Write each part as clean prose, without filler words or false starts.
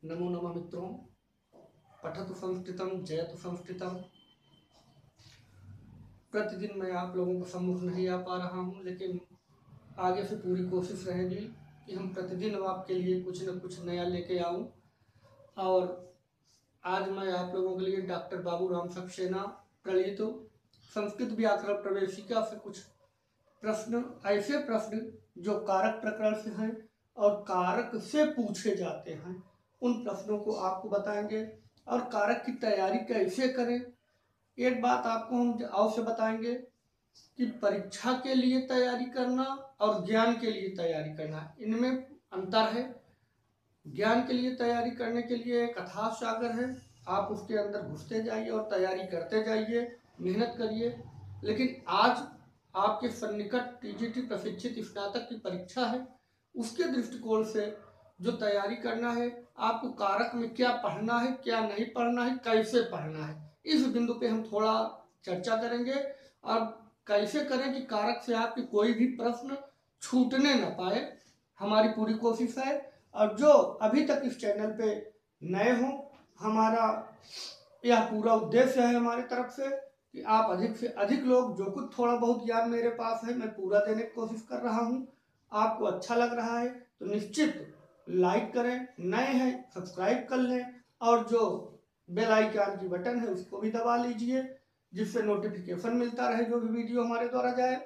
नमो नमः मित्रों। पठतु संस्कृतम जयतु संस्कृतम। प्रतिदिन मैं आप लोगों को सम्मुख नहीं आ पा रहा हूं, लेकिन आगे से पूरी कोशिश रहेगी कि हम प्रतिदिन आपके लिए कुछ न कुछ नया लेके आऊं। और आज मैं आप लोगों के लिए डॉक्टर बाबूराम सक्सेना प्रणीत संस्कृत व्याकरण प्रवेशिका से कुछ प्रश्न, ऐसे प्रश्न जो कारक प्रकरण से हैं और कारक से पूछे जाते हैं, उन प्रश्नों को आपको बताएंगे और कारक की तैयारी कैसे करें। एक बात आपको हम अवश्य बताएंगे कि परीक्षा के लिए तैयारी करना और ज्ञान के लिए तैयारी करना, इनमें अंतर है। ज्ञान के लिए तैयारी करने के लिए एक अथाह सागर है, आप उसके अंदर घुसते जाइए और तैयारी करते जाइए, मेहनत करिए। लेकिन आज आपके सन्निकट टीजीटी प्रशिक्षित स्नातक की परीक्षा है, उसके दृष्टिकोण से जो तैयारी करना है, आपको कारक में क्या पढ़ना है, क्या नहीं पढ़ना है, कैसे पढ़ना है, इस बिंदु पे हम थोड़ा चर्चा करेंगे। और कैसे करें कि कारक से आपके कोई भी प्रश्न छूटने न पाए, हमारी पूरी कोशिश है। और जो अभी तक इस चैनल पे नए हों, हमारा यह पूरा उद्देश्य है हमारी तरफ से कि आप अधिक से अधिक लोग, जो कुछ थोड़ा बहुत ज्ञान मेरे पास है मैं पूरा देने की कोशिश कर रहा हूँ। आपको अच्छा लग रहा है तो निश्चित लाइक करें, नए हैं सब्सक्राइब कर लें, और जो बेल आइकन की बटन है उसको भी दबा लीजिए, जिससे नोटिफिकेशन मिलता रहे जो भी वीडियो हमारे द्वारा जाए।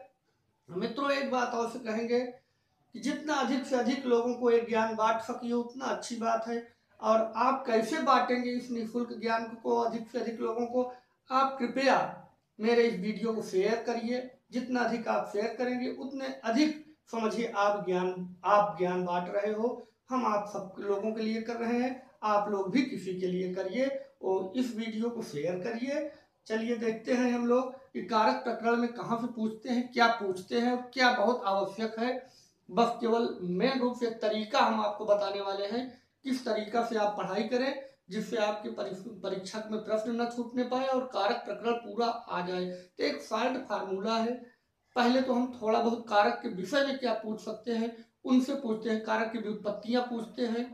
मित्रों, एक बात और से कहेंगे कि जितना अधिक से अधिक लोगों को एक ज्ञान बांट सकिए उतना अच्छी बात है। और आप कैसे बांटेंगे इस निःशुल्क ज्ञान को अधिक से अधिक लोगों को, आप कृपया मेरे इस वीडियो को शेयर करिए। जितना अधिक आप शेयर करेंगे उतने अधिक समझिए आप ज्ञान बांट रहे हो। हम आप सब लोगों के लिए कर रहे हैं, आप लोग भी किसी के लिए करिए और इस वीडियो को शेयर करिए। चलिए देखते हैं हम लोग कि कारक प्रकरण में कहाँ से पूछते हैं, क्या पूछते हैं, क्या बहुत आवश्यक है। बस केवल मेन रूप से एक तरीका हम आपको बताने वाले हैं, किस तरीका से आप पढ़ाई करें जिससे आपके परीक्षा में प्रश्न न छूटने पाए और कारक प्रकरण पूरा आ जाए। तो एक शॉर्ट फार्मूला है। पहले तो हम थोड़ा बहुत कारक के विषय में क्या पूछ सकते हैं उनसे पूछते हैं, कारक की व्युत्पत्तियां पूछते हैं,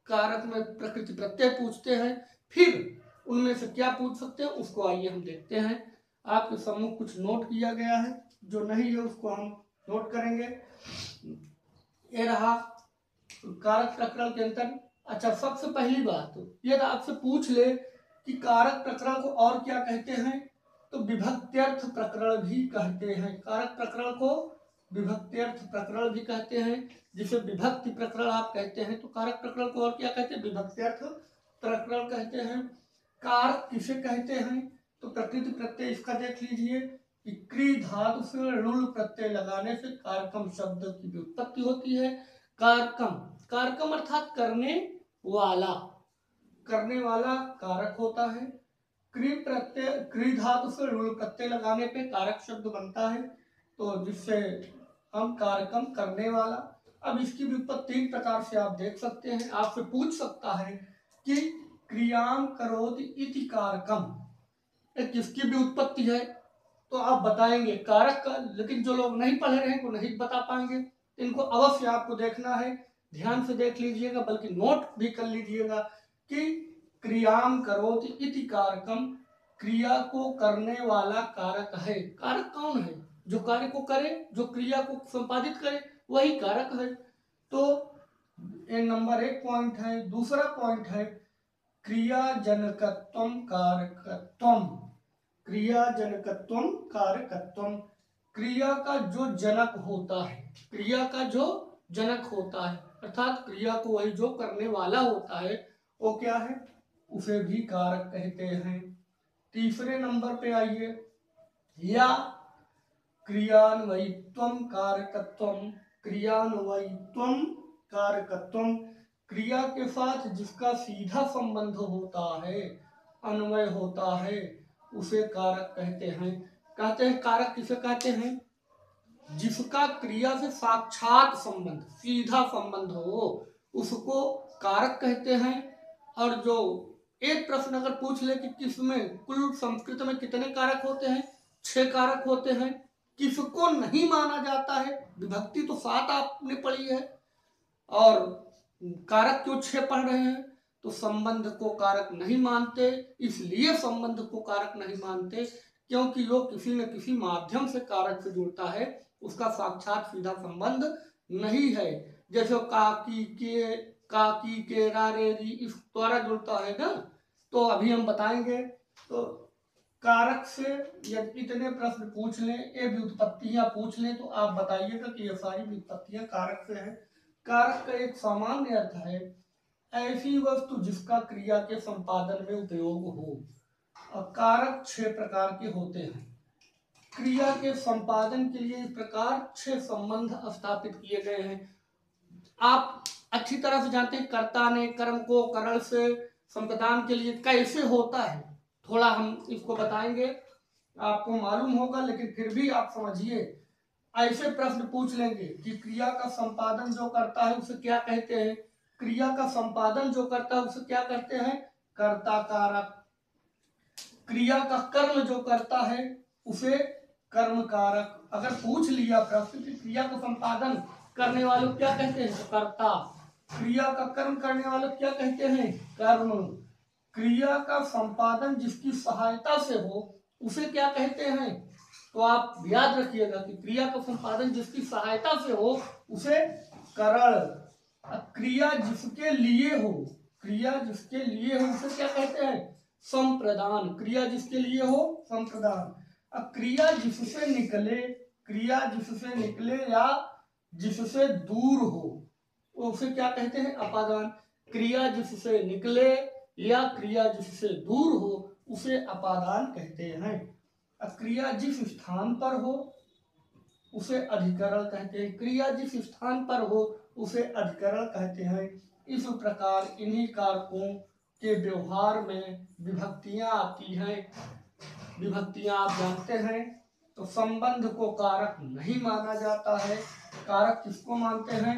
कारक में प्रकृति प्रत्यय पूछते हैं, फिर उनमें से क्या पूछ सकते हैं उसको आइए हम देखते हैं। आपके सम्मुख कुछ नोट किया गया है, जो नहीं है उसको हम नोट करेंगे। ये रहा कारक प्रकरण के अंतर। अच्छा, सबसे पहली बात ये आपसे पूछ ले कि कारक प्रकरण को और क्या कहते हैं, तो विभक्त्यर्थ प्रकरण भी कहते हैं। कारक प्रकरण को विभक्त्यर्थ प्रकरण भी कहते हैं, जिसे विभक्ति प्रकरण आप कहते हैं। तो कारक प्रकरण को और क्या कहते हैं, विभक्त्यर्थ प्रकरण कहते हैं। कारक किसे कहते हैं, तो प्रकृति प्रत्यय इसका देख लीजिए कि क्री धातु से ऋण प्रत्यय लगाने से कारकम शब्द की व्युत्पत्ति होती है। कारकम, कारकम अर्थात करने वाला, करने वाला कारक होता है। क्री प्रत्यय, क्री धातु से ऋण प्रत्यय लगाने पे कारक शब्द बनता है, तो जिससे हम कारकम करने वाला। अब इसकी व्युत्पत्ति तीन प्रकार से आप देख सकते हैं। आपसे पूछ सकता है कि क्रियाम करोति इति कारकम, किसकी भी उत्पत्ति है, तो आप बताएंगे कारक का। लेकिन जो लोग नहीं पढ़े रहे वो नहीं बता पाएंगे, इनको अवश्य आपको देखना है, ध्यान से देख लीजिएगा, बल्कि नोट भी कर लीजिएगा कि क्रियाम करोति इति कारकम, क्रिया को करने वाला कारक है। कारक कौन है, जो कार्य को करे, जो क्रिया को संपादित करे, वही कारक है। तो नंबर एक पॉइंट है। दूसरा पॉइंट है क्रिया जनकत्वम कारकत्वम। क्रिया जनकत्वम कारकत्वम, क्रिया का जो जनक होता है, क्रिया का जो जनक होता है अर्थात क्रिया को वही जो करने वाला होता है, वो क्या है, उसे भी कारक कहते हैं। तीसरे नंबर पे आइए, या क्रियान्वयित्वम कारकत्वम। क्रियान्वयित्वम कारकत्वम, क्रिया के साथ जिसका सीधा संबंध होता है, अन्वय होता है, उसे कारक कहते हैं। कहते हैं कारक किसे कहते हैं, जिसका क्रिया से साक्षात संबंध, सीधा संबंध हो, उसको कारक कहते हैं। और जो एक प्रश्न अगर पूछ ले कि किसमें कुल संस्कृत में कितने कारक होते हैं, 6 कारक होते हैं। किसको नहीं माना जाता है, विभक्ति तो 7 आपने पढ़ी है, और कारक क्यों 6 पढ़ रहे हैं, तो संबंध को कारक नहीं मानते। इसलिए संबंध को कारक नहीं मानते क्योंकि वो किसी न किसी माध्यम से कारक से जुड़ता है, उसका साक्षात सीधा संबंध नहीं है। जैसे काकी के रे री इस द्वारा जुड़ता है ना, तो अभी हम बताएंगे। तो कारक से यदि इतने प्रश्न पूछ लें, ये व्युत्पत्तियां पूछ लें, तो आप बताइएगा कि ये सारी व्युत्पत्तियां कारक से हैं। कारक का एक सामान्य अर्थ है ऐसी वस्तु जिसका क्रिया के संपादन में उपयोग हो। और कारक 6 प्रकार के होते हैं। क्रिया के संपादन के लिए इस प्रकार 6 संबंध स्थापित किए गए हैं। आप अच्छी तरह से जानते हैं कर्ता ने कर्म को करण से संप्रदान के लिए कैसे होता है, थोड़ा हम इसको बताएंगे, आपको मालूम होगा लेकिन फिर भी आप समझिए। ऐसे प्रश्न पूछ लेंगे कि क्रिया का संपादन जो करता है उसे क्या कहते हैं। क्रिया का संपादन जो करता है उसे क्या कहते हैं, कर्ता कारक। क्रिया का कर्म जो करता है उसे कर्म कारक। अगर पूछ लिया प्रश्न कि क्रिया का संपादन करने वाले क्या कहते हैं, तो कर्ता। क्रिया का कर्म करने वाले क्या कहते हैं, कर्म। क्रिया का संपादन जिसकी सहायता से हो उसे क्या कहते हैं, तो आप याद रखिएगा कि क्रिया का संपादन जिसकी सहायता से हो उसे करण। क्रिया जिसके लिए हो, क्रिया जिसके लिए हो उसे क्या कहते हैं, संप्रदान। क्रिया जिसके लिए हो संप्रदान। अब क्रिया जिससे निकले, क्रिया जिससे निकले या जिससे दूर हो उसे क्या कहते हैं, अपादान। क्रिया जिससे निकले या क्रिया जिससे दूर हो उसे अपादान कहते हैं। क्रिया जिस स्थान पर हो उसे अधिकरण कहते हैं। क्रिया जिस स्थान पर हो उसे अधिकरण कहते हैं। इस प्रकार इन्हीं कारकों के व्यवहार में विभक्तियां आती हैं। विभक्तियां आप जानते हैं। तो संबंध को कारक नहीं माना जाता है। कारक किसको मानते हैं,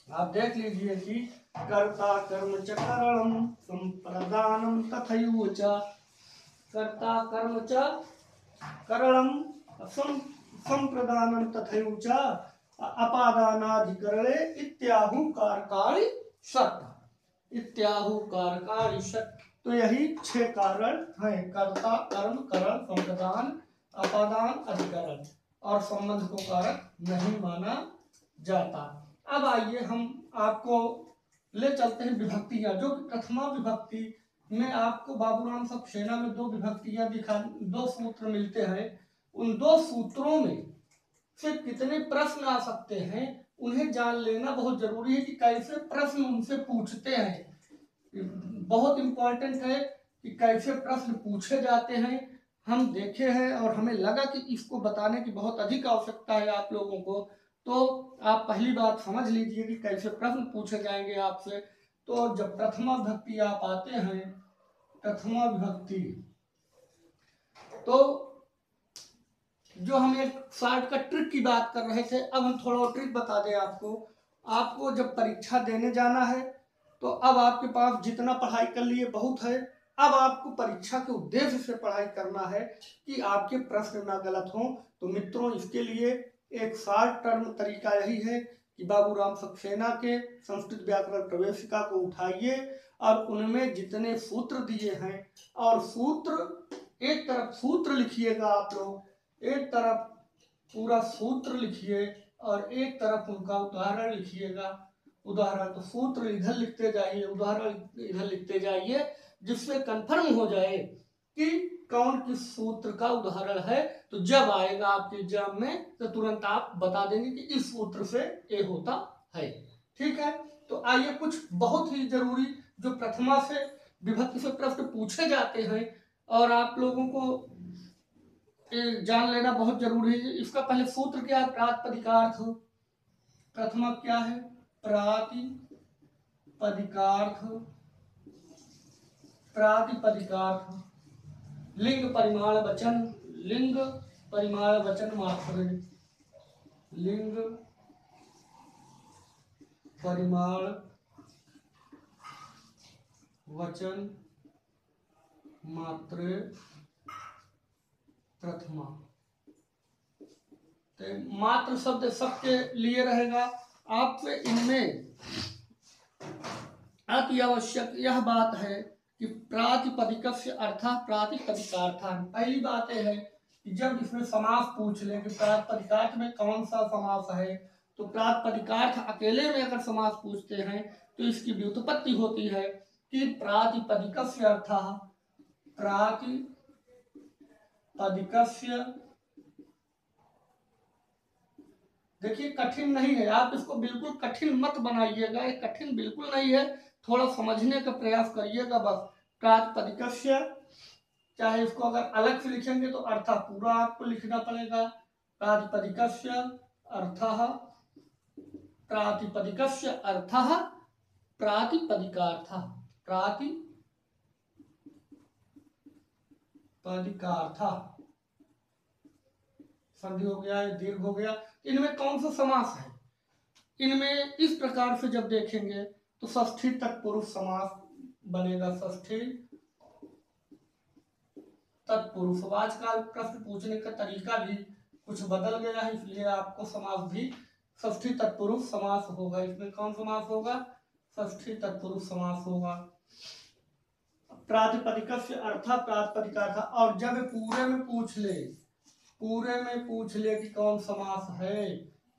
आप देख लीजिए कि कर्ता कर्म च करणम संप्रदानम तथैव च। कर्ता कर्म च करणम संप्रदानम तथैव च अपादानाधिकरणे इत्याहु कारकाणि षट्। इत्याहु कारकाणि षट्। तो यही 6 कारण हैं, कर्ता कर्म करण संप्रदान अपादान अधिकरण। और संबंध को कारक नहीं माना जाता। अब आइए हम आपको ले चलते हैं विभक्तियां। जो प्रथमा विभक्ति में आपको बाबूराम सक्सेना में 2 विभक्तियां 2 सूत्र मिलते हैं। उन 2 सूत्रों में से कितने प्रश्न आ सकते हैं उन्हें जान लेना बहुत जरूरी है कि कैसे प्रश्न उनसे पूछते हैं। बहुत इंपॉर्टेंट है कि कैसे प्रश्न पूछे जाते हैं। हम देखे हैं और हमें लगा कि इसको बताने की बहुत अधिक आवश्यकता है आप लोगों को। तो आप पहली बात समझ लीजिए कि कैसे प्रश्न पूछे जाएंगे आपसे। तो जब प्रथमा विभक्ति आप आते हैं, प्रथमा विभक्ति, तो जो हम एक शॉर्टकट ट्रिक की बात कर रहे थे, अब हम थोड़ा और ट्रिक बता दें आपको। आपको जब परीक्षा देने जाना है तो अब आपके पास जितना पढ़ाई कर लिए बहुत है। अब आपको परीक्षा के उद्देश्य से पढ़ाई करना है कि आपके प्रश्न ना गलत हों। तो मित्रों, इसके लिए एक शॉर्ट टर्म तरीका यही है कि बाबूराम सक्सेना के संस्कृत व्याकरण प्रवेशिका को उठाइए और उनमें जितने सूत्र दिए हैं, और सूत्र एक तरफ सूत्र लिखिएगा, आप लोग एक तरफ पूरा सूत्र लिखिए और एक तरफ उनका उदाहरण लिखिएगा। उदाहरण तो सूत्र इधर लिखते जाइए, उदाहरण इधर लिखते जाइए, जिससे कंफर्म हो जाए कि कौन किस सूत्र का उदाहरण है। तो जब आएगा आपके एग्जाम में तो तुरंत आप बता देंगे कि इस सूत्र से ये होता है। ठीक है, तो आइए कुछ बहुत ही जरूरी जो प्रथमा से विभक्ति से प्रश्न पूछे जाते हैं और आप लोगों को जान लेना बहुत जरूरी है। इसका पहले सूत्र क्या है, प्रातिपदिकार्थ। प्रथमा क्या है, प्रातिपदिकार्थ। प्रातिपदिकार्थ लिंग परिमाण वचन, लिंग परिमाण वचन मात्र, लिंग परिमाण वचन मात्र प्रथमा। तो मात्र शब्द सबके लिए रहेगा। आपसे इनमें अति आवश्यक यह बात है कि प्रातिपदिकस्य अर्थः प्रातिपदिकार्थः। पहली बात यह है कि जब इसमें समास पूछ ले कि प्रातिपदिकार्थ में कौन सा समास है, तो प्रातिपदिकार्थ अकेले में अगर समास पूछते हैं तो इसकी व्युत्पत्ति होती है कि प्रातिपदिकस्य अर्थः प्रातिपदिकस्य। देखिए कठिन नहीं है, आप इसको बिल्कुल कठिन मत बनाइएगा, ये कठिन बिल्कुल नहीं है, थोड़ा समझने का प्रयास करिएगा बस। प्रातिपदिकस्य, चाहे इसको अगर अलग से लिखेंगे तो अर्थः पूरा आपको लिखना पड़ेगा। प्रातिपदिकस्य अर्थः, प्रातिपदिकस्य अर्थः प्रातिपदिकार्थः, प्रातिपदिकार्थः। संधि हो गया, दीर्घ हो गया। इनमें कौन सा समास है? इनमें इस प्रकार से जब देखेंगे तो षष्ठी तत्पुरुष समास बनेगा। षष्ठी तत्पुरुष। आजकल प्रश्न पूछने का तरीका भी कुछ बदल गया है, इसलिए आपको समास भी षष्ठी तत्पुरुष समास होगा। इसमें कौन समास होगा? षष्ठी तत्पुरुष समास होगा। प्रातिपदिकस्य अर्थः प्रातिपदिकार्थः। और जब पूरे में पूछ ले कि कौन समास है,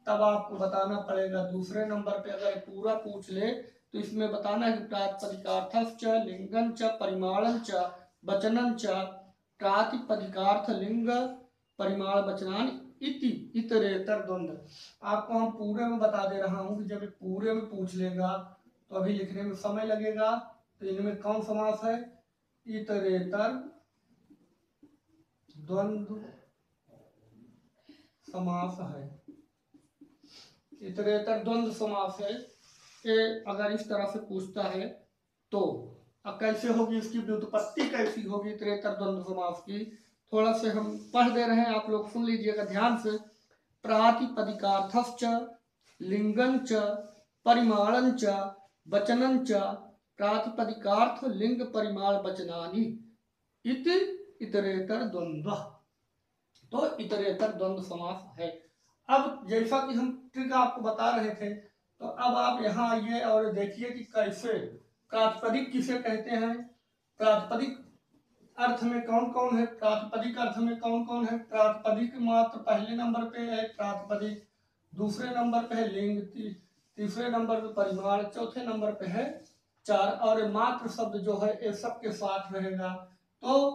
तब आपको बताना पड़ेगा। दूसरे नंबर पे अगर पूरा पूछ ले तो इसमें बताना है कि प्रातिपदिकार्थश्च लिंगञ्च परिमाणञ्च वचनञ्च प्रातिपदिकार्थ लिंग परिमाण वचनानि इति इतरेतर द्वंद्व। आपको हम पूरे में बता दे रहा हूं कि जब पूरे में पूछ लेगा तो अभी लिखने में समय लगेगा। तो इनमें कौन समास है? इतरेतर द्वंद्व समास है। इतरेतर द्वंद्व समास है। ये अगर इस तरह से पूछता है तो कैसे होगी, इसकी व्युत्पत्ति कैसी होगी इतरेतर द्वंद्व समास की, थोड़ा से हम पढ़ दे रहे हैं, आप लोग सुन लीजिएगा ध्यान से। प्रातिपदिकार्थश्च लिंगञ्च परिमाणञ्च वचनञ्च प्रातिपदिकार्थ लिंग परिमाण वचनानि इति इतरेतर द्वंद्व। तो इतरेतर द्वंद्व समास है। अब जैसा कि हम ट्रिक आपको बता रहे थे, तो अब आप यहाँ आइए और देखिए कि कैसे प्रातिपदिक किसे कहते हैं, प्रातिपदिक अर्थ में कौन कौन है, प्रातिपदिक अर्थ में कौन कौन है। प्रातिपदिक मात्र पहले नंबर पे है प्रातिपदिक, दूसरे नंबर पे है लिंग, तीसरे नंबर पे परिमाण, चौथे नंबर पे है चार, और मात्र शब्द जो है ये सब के साथ रहेगा। तो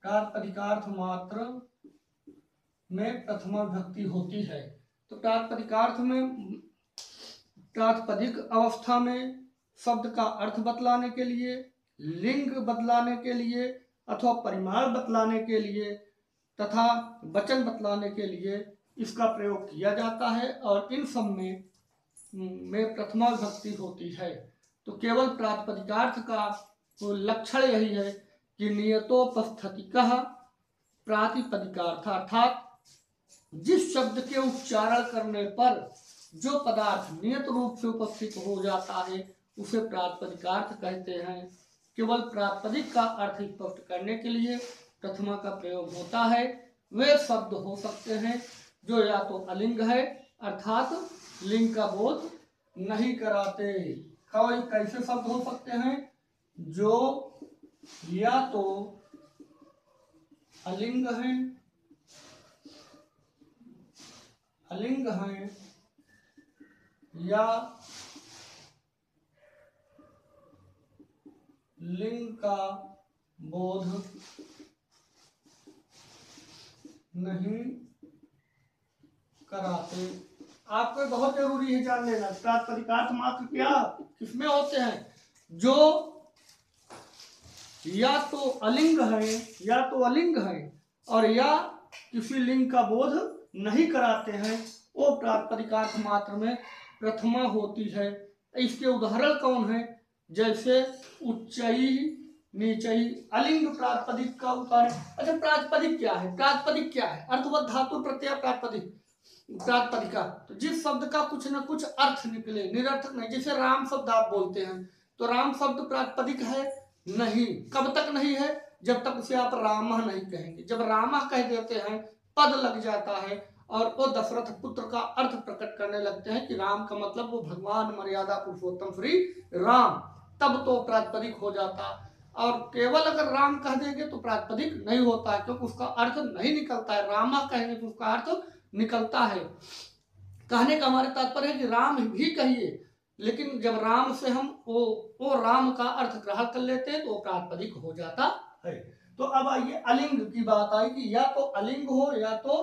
प्रातिपदिकार्थ मात्र में प्रथमा विभक्ति होती है। तो प्रातिपदिकार्थ में प्रातिपदिक अवस्था में शब्द का अर्थ बतलाने के लिए, लिंग बतलाने के लिए अथवा परिमाण बतलाने के लिए तथा वचन बतलाने के लिए इसका प्रयोग किया जाता है, और इन सब में प्रथमा विभक्ति होती है। तो केवल प्रातिपदिकार्थ का तो लक्षण यही है कि नियतोपस्थितिकः प्रातिपदिकार्थ, अर्थात जिस शब्द के उच्चारण करने पर जो पदार्थ नियत रूप से उपस्थित हो जाता है उसे प्रातिपदिकार्थ कहते हैं। केवल प्रातिपदिक का अर्थ स्पष्ट करने के लिए प्रथमा का प्रयोग होता है। वे शब्द हो सकते हैं जो या तो अलिंग है अर्थात लिंग का बोध नहीं कराते। कैसे शब्द हो सकते हैं? जो या तो अलिंग हैं या लिंग का बोध नहीं कराते। आपको बहुत जरूरी है जान लेना, प्रातिपदिकार्थ मात्र क्या किसमें होते हैं? जो या तो अलिंग है और या किसी लिंग का बोध नहीं कराते हैं, वो प्रातिपदिकार्थ मात्र में प्रथमा होती है। इसके उदाहरण कौन है? जैसे उच्चई नीचई, अलिंग प्रातिपदिक का उदाहरण। अच्छा, प्रातिपदिक क्या है? अर्थवत धातु प्रत्यय प्रातिपदिका। तो जिस शब्द का कुछ न कुछ अर्थ निकले, निरर्थक नहीं। जैसे राम शब्द आप बोलते हैं तो राम शब्द प्रातिपदिक है नहीं। कब तक नहीं है? जब तक उसे आप रामः नहीं कहेंगे। जब रामः कह देते हैं पद लग जाता है, और वो दशरथ पुत्र का अर्थ प्रकट करने लगते हैं कि राम का मतलब वो भगवान मर्यादा पुरुषोत्तम श्री राम, तब तो प्रातिपदिक हो जाता। और केवल अगर राम कह देंगे तो प्रातिपदिक नहीं होता है, क्योंकि उसका अर्थ नहीं निकलता है। रामा कहेंगे तो उसका अर्थ निकलता है। कहने का हमारे तात्पर्य है कि राम भी कहिए, लेकिन जब राम से हम वो राम का अर्थ ग्रहण कर लेते हैं तो वो प्रातिपदिक हो जाता है। तो अब आइए अलिंग की बात आई कि या तो अलिंग हो या तो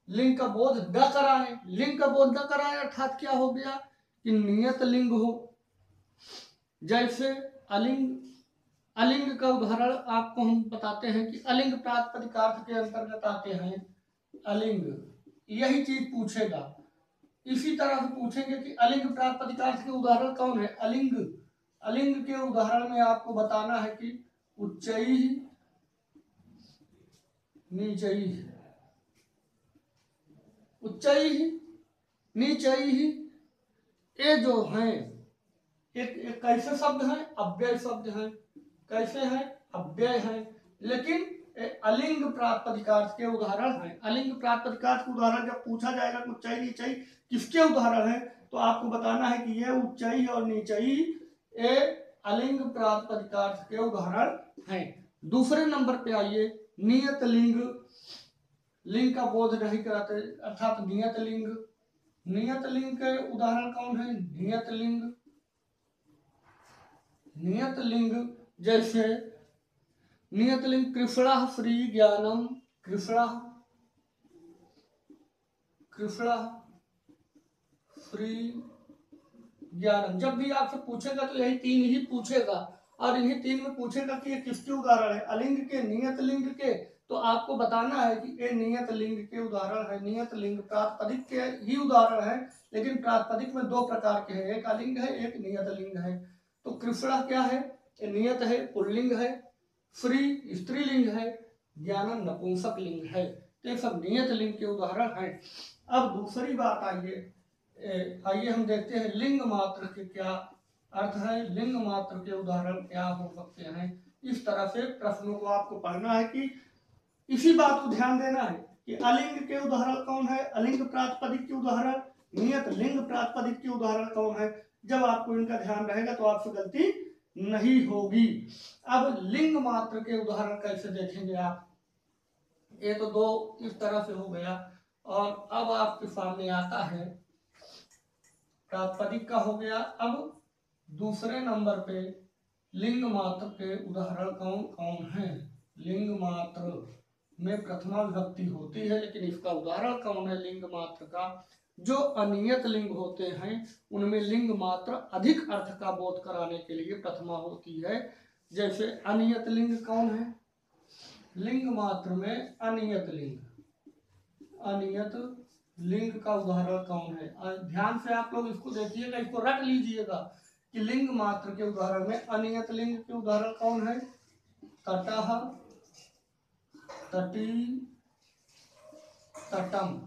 लिंग का बोध न कराए। लिंग का बोध न कराए अर्थात क्या हो गया कि नियत लिंग हो। जैसे अलिंग का उदाहरण आपको हम बताते हैं कि अलिंग प्रातिपदिकार्थ के अंतर्गत आते हैं। अलिंग यही चीज पूछेगा। इसी तरह से पूछेंगे कि अलिंग प्रातिपदिकार्थ के उदाहरण कौन है। अलिंग के उदाहरण में आपको बताना है कि उच्चई, नीचई। उच्चई, नीचई ये जो हैं एक कैसे शब्द हैं, अव्यय शब्द हैं। कैसे हैं, अव्यय हैं। लेकिन अलिंग प्रातिपदिकार्थ के उदाहरण हैं। अलिंग प्रातिपदिकार्थ के उदाहरण जब पूछा जाएगा कि उच्चई नीचई किसके उदाहरण है, तो आपको बताना है कि ये उच्चई और नीचई ये अलिंग प्रातिपदिकार्थ के उदाहरण हैं। दूसरे नंबर पे आइए नियत लिंग। लिंग का बोध नहीं कराते अर्थात नियत लिंग। नियत लिंग के उदाहरण कौन है। नियत लिंग, नियत लिंग जैसे नियत लिंग कृष्णा श्री ज्ञानम, कृष्णा श्री ज्ञानम। जब भी आपसे पूछेगा तो यही तीन ही पूछेगा, और इन्हीं तीन में पूछेगा कि ये किसके उदाहरण है, अलिंग के, नियत लिंग के। तो आपको बताना है कि ये नियत लिंग के उदाहरण है। नियत लिंग प्रातिपदिक के ही उदाहरण है, लेकिन प्रातिपदिक में दो प्रकार के हैं, एक अलिंग है एक नियत लिंग है। तो कृष्णा क्या है, नियत है, पुल्लिंग है। श्री स्त्रीलिंग है, ज्ञानम नपुंसक लिंग है। तो ये सब नियत लिंग के उदाहरण हैं। अब दूसरी बात आइए हम देखते हैं लिंग मात्र के क्या अर्थ है, लिंग मात्र के उदाहरण क्या हो सकते हैं। इस तरह से प्रश्नों को आपको पढ़ना है कि इसी बात को ध्यान देना है कि अलिंग के उदाहरण कौन है, अलिंग प्रातिपदिक के उदाहरण, नियत लिंग प्रातिपदिक के उदाहरण कौन है। जब आपको इनका ध्यान रहेगा तो आपसे गलती नहीं होगी। अब लिंग मात्र के उदाहरण कैसे देखेंगे आप, ये तो दो इस तरह से हो गया। और अब आपके सामने आता है प्रातिपदिक का हो गया। अब दूसरे नंबर पे लिंग मात्र के उदाहरण कौन कौन है। लिंग मात्र में प्रथमा विभक्ति होती है, लेकिन इसका उदाहरण कौन है लिंग मात्र का। जो अनियत लिंग होते हैं उनमें लिंग मात्र अधिक अर्थ का बोध कराने के लिए प्रथमा होती है। जैसे अनियत लिंग कौन है, लिंग मात्र में अनियत लिंग, अनियत लिंग का उदाहरण कौन है। ध्यान से आप लोग इसको देखिएगा, इसको रट लीजिएगा कि लिंग मात्र के उदाहरण में अनियत लिंग के उदाहरण कौन है। तटः, तटी, तटम।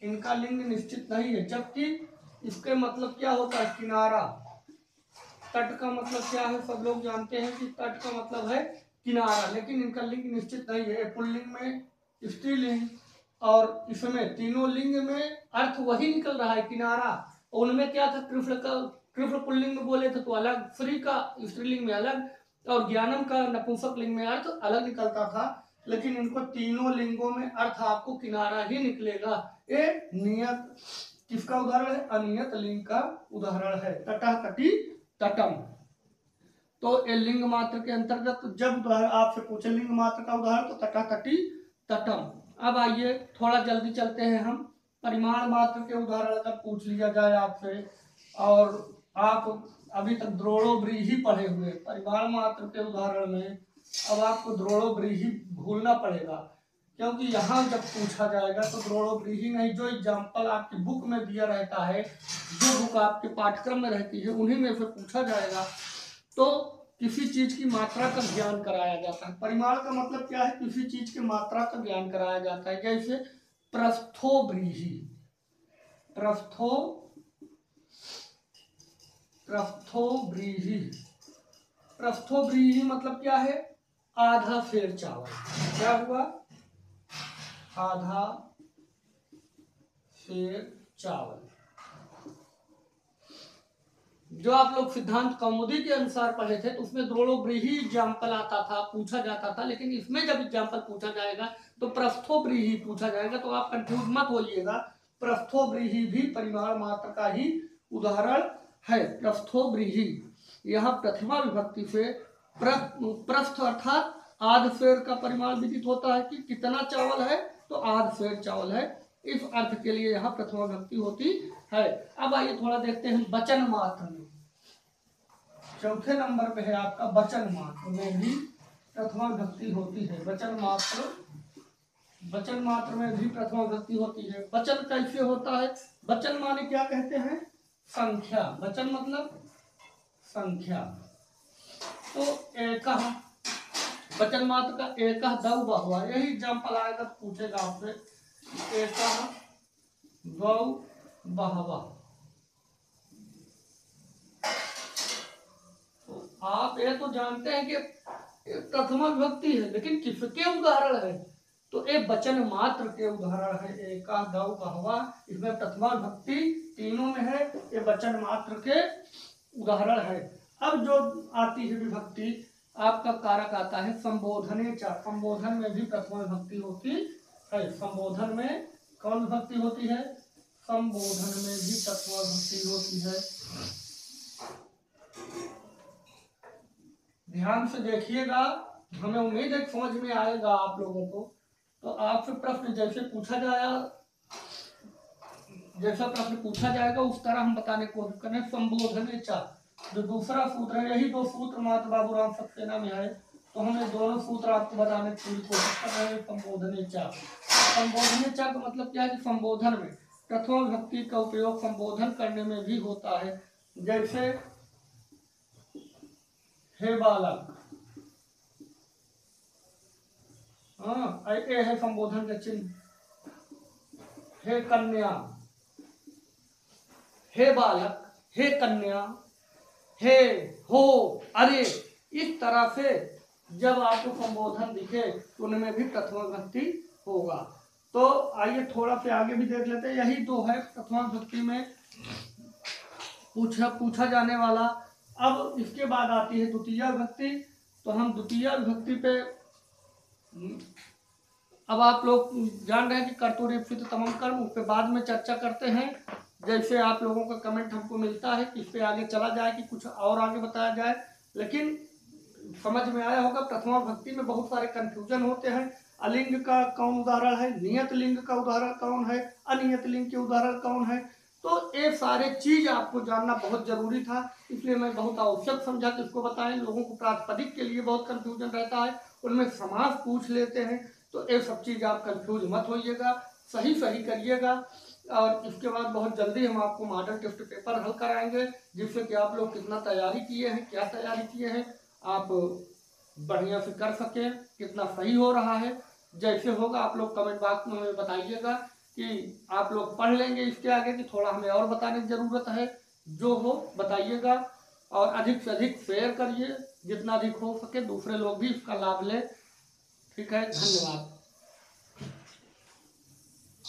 इनका लिंग निश्चित नहीं है, जबकि इसके मतलब क्या होता है, किनारा। तट का मतलब क्या है, सब लोग जानते हैं कि तट का मतलब है किनारा, लेकिन इनका लिंग निश्चित नहीं है। पुल्लिंग में स्त्रीलिंग और इसमें तीनों लिंग में अर्थ वही निकल रहा है, किनारा। उनमें क्या था, कृष्ण पुल्लिंग में बोले थे तो अलग, श्री का स्त्रीलिंग में अलग, और ज्ञानम का नपुंसक लिंग में अर्थ अलग निकलता था। लेकिन इनको तीनों लिंगों में अर्थ आपको किनारा ही निकलेगा। ये नियत किसका उदाहरण है, अनियत लिंग का उदाहरण है। तटः, तटी, तटम। तो ये लिंग मात्र के अंतर्गत जब आपसे पूछे लिंग मात्र का उदाहरण तो तटः, तटी, तटम। अब आइए थोड़ा जल्दी चलते हैं हम। परिमाण मात्र के उदाहरण अगर पूछ लिया जाए आपसे, और आप अभी तक द्रोणो व्रीहि पढ़े हुए, परिमाण मात्र के उदाहरण में अब आपको द्रोणो व्रीहि भूलना पड़ेगा, क्योंकि यहाँ जब पूछा जाएगा तो द्रोणो व्रीहि नहीं, जो एग्जाम्पल आपकी बुक में दिया रहता है, जो बुक आपके पाठ्यक्रम में रहती है उन्हीं में से पूछा जाएगा। तो किसी चीज की मात्रा का ज्ञान कराया जाता है। परिमाण का मतलब क्या है, किसी चीज की मात्रा का ज्ञान कराया जाता है। जैसे प्रस्थो व्रीहि, प्रस्थो व्रीहि, प्रस्थो व्रीहि मतलब क्या है, आधा सेर चावल। क्या हुआ, आधा फेर चावल। जो आप लोग सिद्धांत कौमुदी के अनुसार पढ़े थे तो उसमें द्रोणो व्रीहि एग्जाम्पल आता था, पूछा जाता था, लेकिन इसमें जब एग्जाम्पल पूछा जाएगा तो प्रस्थो व्रीहि पूछा जाएगा। तो आप कंफ्यूज मत होइएगा, प्रस्थो व्रीहि भी परिमाण मात्र का ही उदाहरण है। प्रस्थो व्रीहि यहाँ प्रथमा विभक्ति से प्रस्थ अर्थात आध सेर का परिमाण विदित होता है कि कितना चावल है, तो आध सेर चावल है, इस अर्थ के लिए यहाँ प्रथमा विभक्ति होती है। अब आइए थोड़ा देखते हैं वचन मात्र में। चौथे नंबर पे है आपका वचन मात्र में भी प्रथमा विभक्ति होती है। वचन मात्र में भी प्रथमा विभक्ति होती है। वचन कैसे होता है? वचन माने क्या कहते हैं? संख्या। वचन मतलब संख्या। तो एक वचन मात्र का एक दौ बहुआ, यही एग्जाम्पल आएगा तो पूछेगा आपसे एक दौ बहुआ। तो आप ये तो जानते हैं कि प्रथमा विभक्ति है, लेकिन किसके उदाहरण है? तो ये वचन मात्र के उदाहरण है। एक दौ बहुआ, इसमें प्रथमा विभक्ति तीनों में है, ये वचन मात्र के उदाहरण है। अब जो आती है विभक्ति, आपका कारक आता है संबोधने च। संबोधन में भी प्रथमा विभक्ति होती है। संबोधन में कौन विभक्ति होती है? संबोधन में भी प्रथमा विभक्ति होती है। ध्यान से देखिएगा, हमें उम्मीद है समझ में आएगा आप लोगों को। तो आपसे प्रश्न जैसा प्रश्न पूछा जाएगा उस तरह हम बताने की कोशिश करें। संबोधने च जो दूसरा सूत्र है, यही दो सूत्र मात्र बाबूराम सक्सेना में है, तो हमें दोनों सूत्र आपको बताने की पूरी कोशिश कर रहे हैं। संबोधने च, संबोधने च का मतलब क्या है कि संबोधन में प्रथमा विभक्ति का उपयोग संबोधन करने में भी होता है। जैसे हे बालक, ये है संबोधन का चिन्ह। हे कन्या, हे बालक, हे कन्या, हे, हो, अरे, इस तरह से जब आपको संबोधन दिखे तो उनमें भी प्रथमा विभक्ति होगा। तो आइए थोड़ा से आगे भी देख लेते हैं। यही दो है प्रथमा विभक्ति में पूछा जाने वाला। अब इसके बाद आती है द्वितीय विभक्ति। तो हम द्वितीय विभक्ति पे अब आप लोग जान रहे हैं कि कर्तुरीप्सित तमम कर्म, उस पर बाद में चर्चा करते हैं। जैसे आप लोगों का कमेंट हमको मिलता है कि इस पे आगे चला जाए कि कुछ और आगे बताया जाए, लेकिन समझ में आया होगा। प्रथमा विभक्ति में बहुत सारे कंफ्यूजन होते हैं। अलिंग का कौन उदाहरण है, नियत लिंग का उदाहरण कौन है, अनियत लिंग के उदाहरण कौन है, तो ये सारे चीज आपको जानना बहुत जरूरी था, इसलिए मैं बहुत आवश्यक समझा कि इसको बताएं। लोगों को प्रातिपदिक के लिए बहुत कंफ्यूजन रहता है, उनमें समास पूछ लेते हैं, तो ये सब चीज आप कंफ्यूज मत होइएगा, सही करिएगा। और इसके बाद बहुत जल्दी हम आपको मॉडल टेस्ट पेपर हल कराएंगे, जिससे कि आप लोग कितना तैयारी किए हैं, क्या तैयारी किए हैं, आप बढ़िया से कर सकें, कितना सही हो रहा है। जैसे होगा आप लोग कमेंट बॉक्स में हमें बताइएगा कि आप लोग पढ़ लेंगे इसके आगे कि थोड़ा हमें और बताने की ज़रूरत है। जो हो बताइएगा और अधिक से अधिक शेयर करिए, जितना अधिक हो सके दूसरे लोग भी इसका लाभ लें। ठीक है, धन्यवाद।